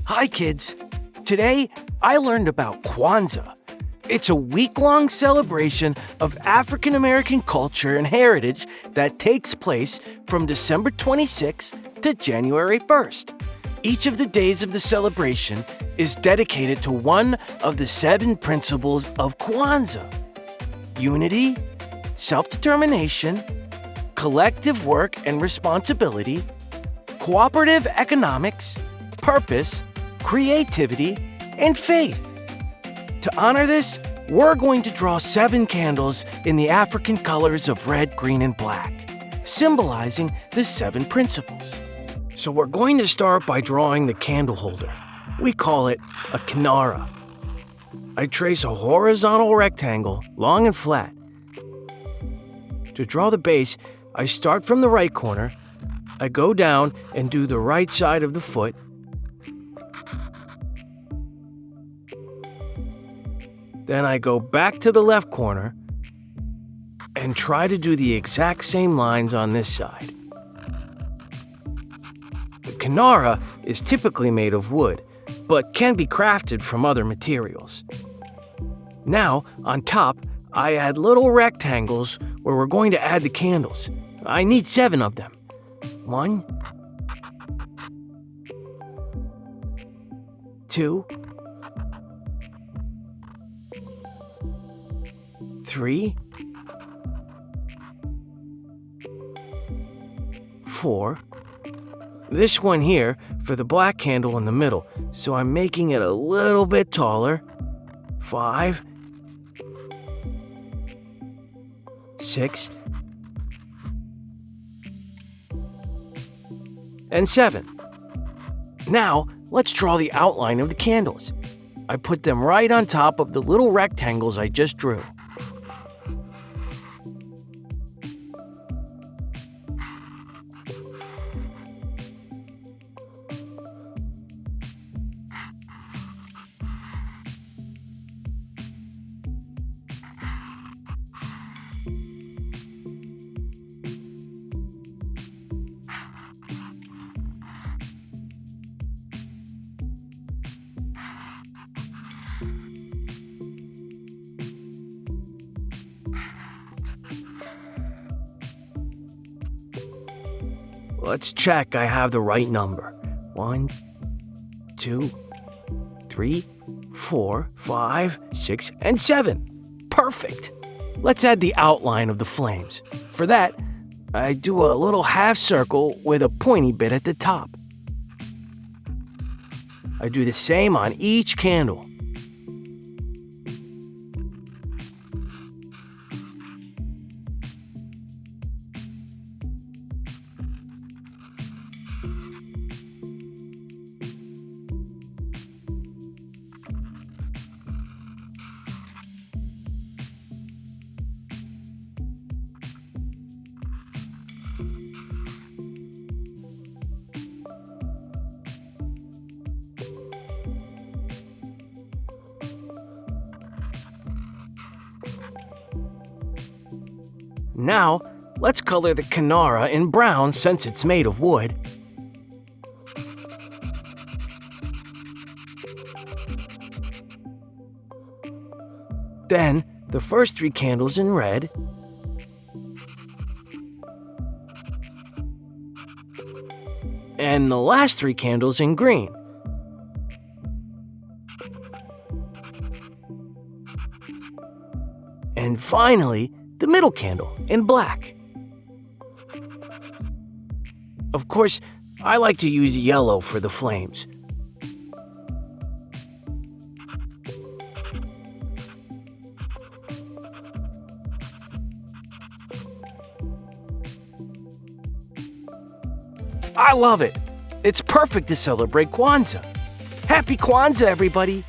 Hi kids! Today I learned about Kwanzaa. It's a week-long celebration of African American culture and heritage that takes place from December 26th to January 1st. Each of the days of the celebration is dedicated to one of the 7 principles of Kwanzaa: unity, self-determination, collective work and responsibility, cooperative economics, purpose, creativity, and faith. To honor this, we're going to draw 7 candles in the African colors of red, green, and black, symbolizing the 7 principles. So we're going to start by drawing the candle holder. We call it a Kinara. I trace a horizontal rectangle, long and flat. To draw the base, I start from the right corner, I go down and do the right side of the foot, then I go back to the left corner and try to do the exact same lines on this side. The Kinara is typically made of wood, but can be crafted from other materials. Now, on top, I add little rectangles where we're going to add the candles. I need 7 of them. 1, 2, 3, 4. This one here for the black candle in the middle, so I'm making it a little bit taller. 5, 6, and 7. Now, let's draw the outline of the candles. I put them right on top of the little rectangles I just drew. Let's check I have the right number. 1, 2, 3, 4, 5, 6, and 7. Perfect! Let's add the outline of the flames. For that, I do a little half circle with a pointy bit at the top. I do the same on each candle. Now, let's color the Kinara in brown since it's made of wood. Then, the first 3 candles in red. And the last 3 candles in green. And finally, the middle candle in black. Of course, I like to use yellow for the flames. I love it! It's perfect to celebrate Kwanzaa. Happy Kwanzaa, everybody!